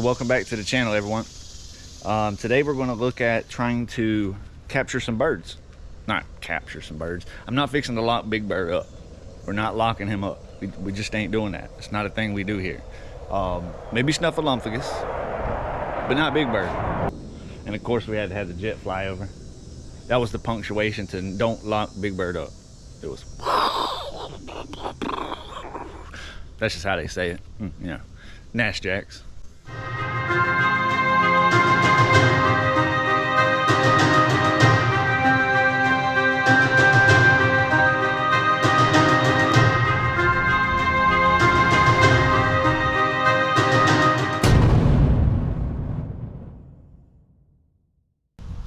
Welcome back to the channel, everyone. Today we're going to look at trying to capture some birds. Not capture some birds. I'm not fixing to lock Big Bird up. We're not locking him up. We just ain't doing that. It's not a thing we do here. Maybe Snuffleumphagus, but not Big Bird. And of course we had to have the jet fly over. That was the punctuation to don't lock Big Bird up. It was. That's just how they say it. You know, Nash Jacks.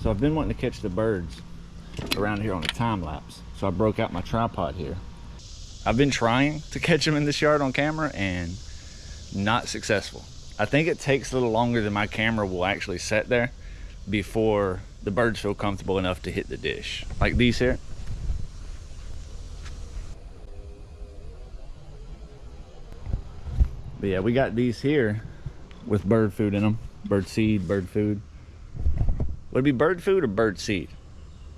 So I've been wanting to catch the birds around here on a time lapse. So I broke out my tripod here. I've been trying to catch them in this yard on camera and not successful. I think it takes a little longer than my camera will actually set there before the birds feel comfortable enough to hit the dish. Like these here. But yeah, we got these here with bird food in them. Bird seed, bird food. Would it be bird food or bird seed?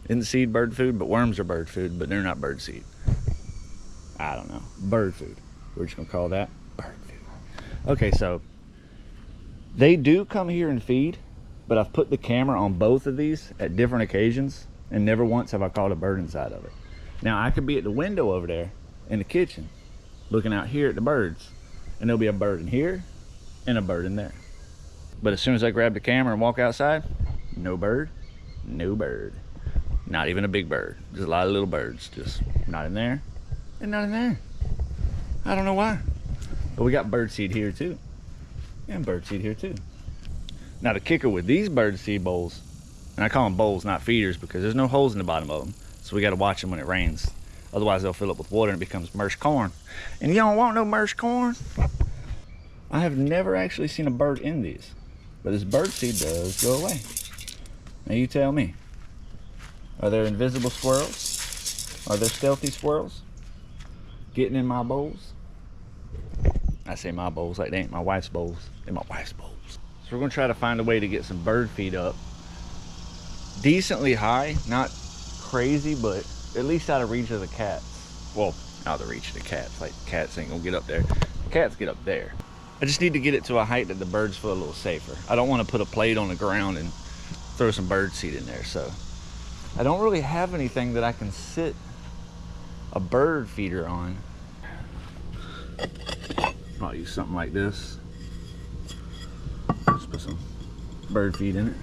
Isn't seed bird food? But worms are bird food, but they're not bird seed. I don't know. Bird food. We're just gonna call that bird food. Okay, so they do come here and feed, but I've put the camera on both of these at different occasions, and never once have I caught a bird inside of it. Now I could be at the window over there in the kitchen, looking out here at the birds, and there'll be a bird in here and a bird in there. But as soon as I grab the camera and walk outside, no bird, no bird. Not even a big bird. Just a lot of little birds. Just not in there and not in there. I don't know why. But we got bird seed here too. And bird seed here too. Now the kicker with these bird seed bowls, and I call them bowls, not feeders, because there's no holes in the bottom of them. So we got to watch them when it rains. Otherwise they'll fill up with water and it becomes mersh corn. And you don't want no mersh corn. I have never actually seen a bird in these. But this bird seed does go away. Now you tell me, are there invisible squirrels? Are there stealthy squirrels getting in my bowls? I say my bowls like they ain't my wife's bowls. They're my wife's bowls. So we're gonna try to find a way to get some bird feed up decently high, not crazy, but at least out of reach of the cats. Well, out of the reach of the cats. Like cats ain't gonna get up there. The cats get up there. I just need to get it to a height that the birds feel a little safer. I don't want to put a plate on the ground and throw some bird seed in there. So I don't really have anything that I can sit a bird feeder on. I'll use something like this. Just put some bird feed in it.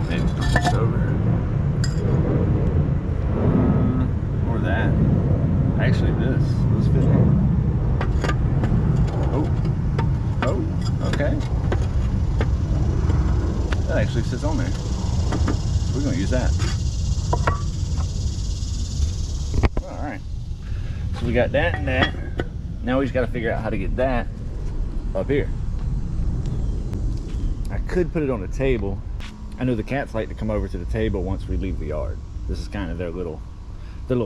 Maybe put this over. Or that. Actually, this fit in. Oh, okay. That actually sits on there. We're gonna use that. All right. So we got that and that. Now we just got to figure out how to get that up here. I could put it on the table. I know the cats like to come over to the table once we leave the yard. This is kind of their little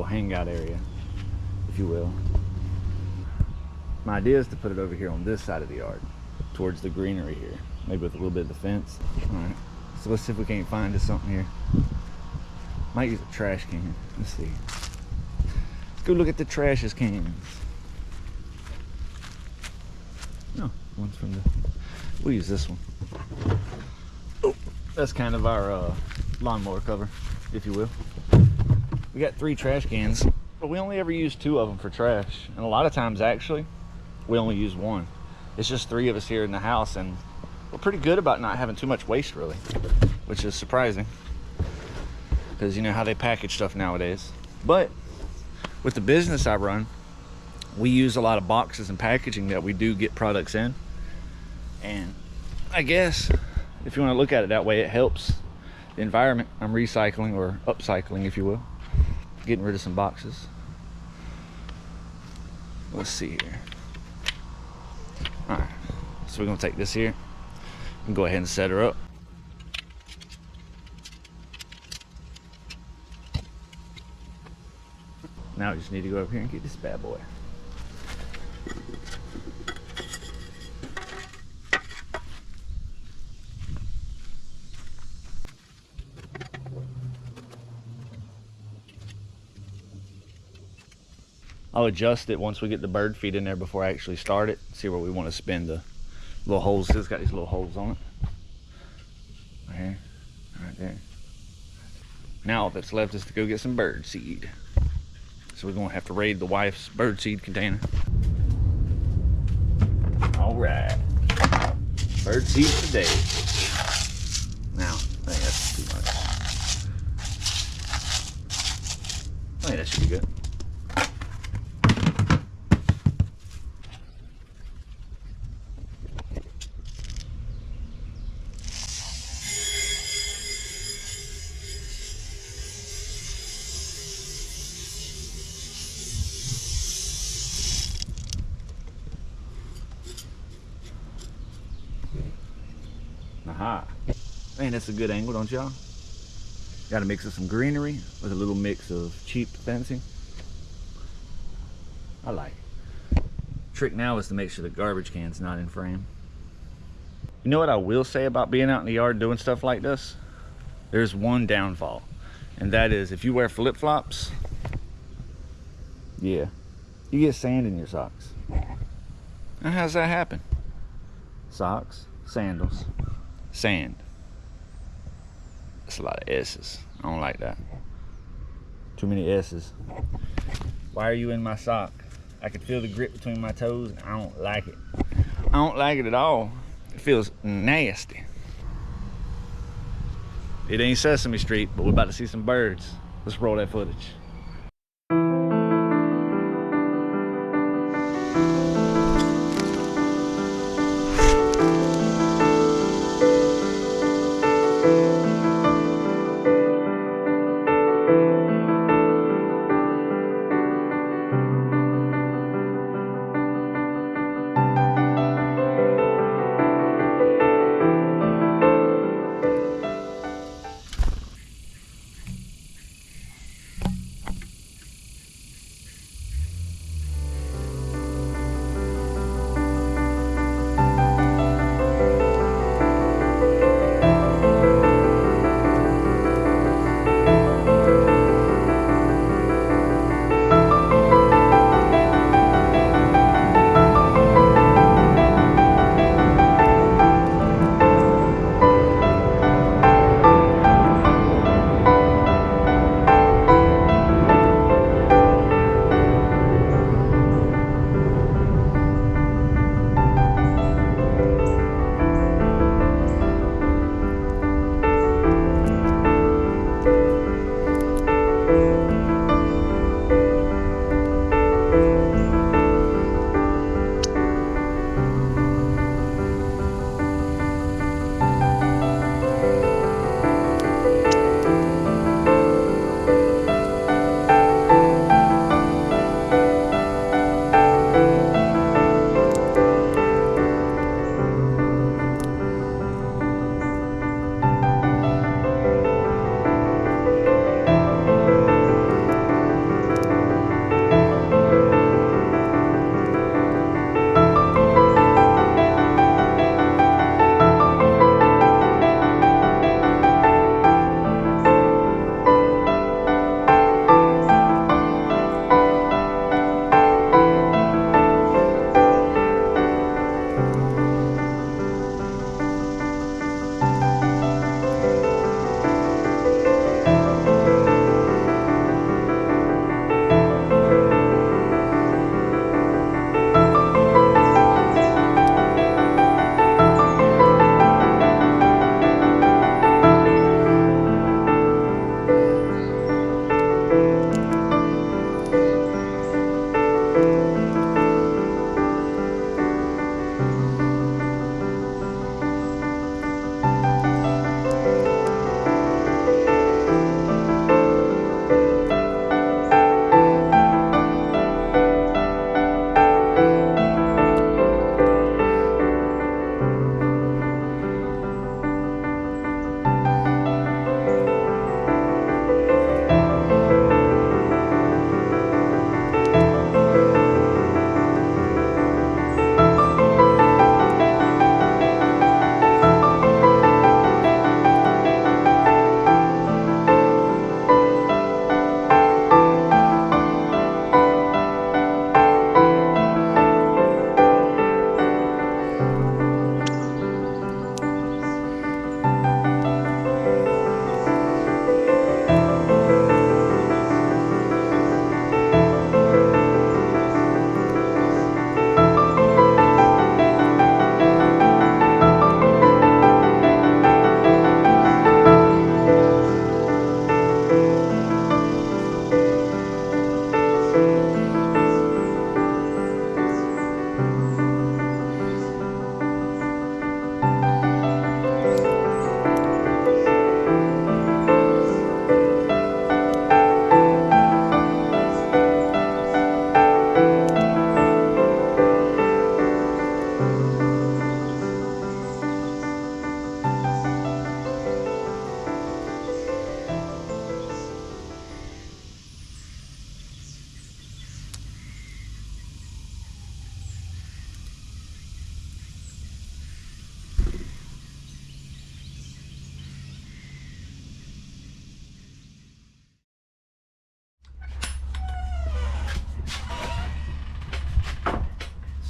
hangout area, if you will. My idea is to put it over here on this side of the yard, towards the greenery here, maybe with a little bit of the fence. All right, so let's see if we can't find us something here. Might use a trash can. Let's see. Let's go look at the trash cans. No, one's from the. We'll use this one. Oh, that's kind of our lawnmower cover, if you will. We got 3 trash cans, but we only ever use 2 of them for trash. And a lot of times, actually, we only use 1. It's just 3 of us here in the house, and we're pretty good about not having too much waste, really, which is surprising, because you know how they package stuff nowadays. But with the business I run, we use a lot of boxes and packaging that we do get products in. And I guess if you want to look at it that way, it helps the environment. I'm recycling, or upcycling, if you will. Getting rid of some boxes. Let's see here. All right, so we're gonna take this here and go ahead and set her up. Now we just need to go up here and get this bad boy. I'll adjust it once we get the bird feed in there before I actually start it. See where we want to spin the little holes. It's got these little holes on it. Right here, right there. Now all that's left is to go get some bird seed. So we're gonna have to raid the wife's bird seed container. All right, bird seed today. Now, I think that's too much. I think that should be good. Aha. Man, that's a good angle, don't y'all? Got a mix of some greenery with a little mix of cheap fencing. I like it. Trick now is to make sure the garbage can's not in frame. You know what I will say about being out in the yard doing stuff like this? There's one downfall, and that is if you wear flip-flops, yeah, you get sand in your socks. Now, how does that happen? Socks, sandals, sand. That's a lot of S's. I don't like that. Too many S's. Why are you in my sock? I can feel the grip between my toes, and I don't like it. I don't like it at all. It feels nasty. It ain't Sesame Street, but we're about to see some birds. Let's roll that footage.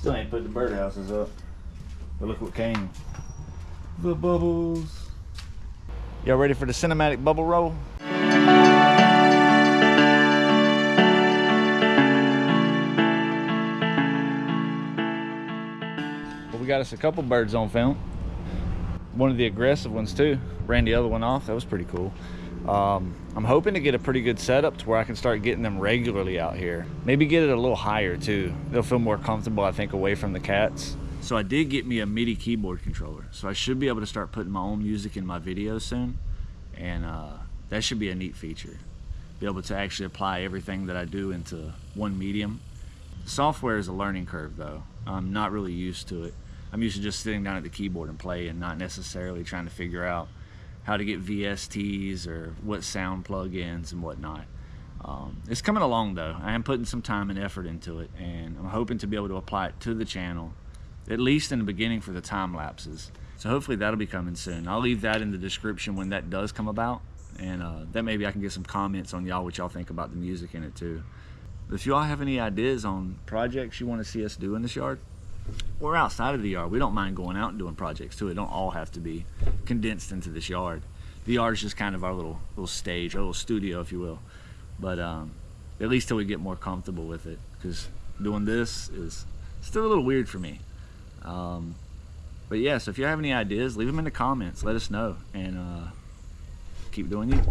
Still ain't put the birdhouses up. But look what came. The bubbles. Y'all ready for the cinematic bubble roll? Well, we got us a couple birds on film. One of the aggressive ones too. Ran the other one off. That was pretty cool. I'm hoping to get a pretty good setup to where I can start getting them regularly out here. Maybe get it a little higher too. They'll feel more comfortable, I think, away from the cats. So I did get me a MIDI keyboard controller. So I should be able to start putting my own music in my videos soon. And that should be a neat feature. Be able to actually apply everything that I do into one medium. Software is a learning curve though. I'm not really used to it. I'm used to just sitting down at the keyboard and play and not necessarily trying to figure out how to get VSTs or what sound plugins and whatnot. It's coming along though. I am putting some time and effort into it, and I'm hoping to be able to apply it to the channel, at least in the beginning for the time lapses. So hopefully that'll be coming soon. I'll leave that in the description when that does come about, and that maybe I can get some comments on y'all what y'all think about the music in it too. If y'all have any ideas on projects you want to see us do in this yard, or outside of the yard, we don't mind going out and doing projects too. It don't all have to be condensed into this yard. The yard is just kind of our little stage, our little studio, if you will. But at least till we get more comfortable with it, because doing this is still a little weird for me. But yeah, so if you have any ideas, leave them in the comments. Let us know, and keep doing you.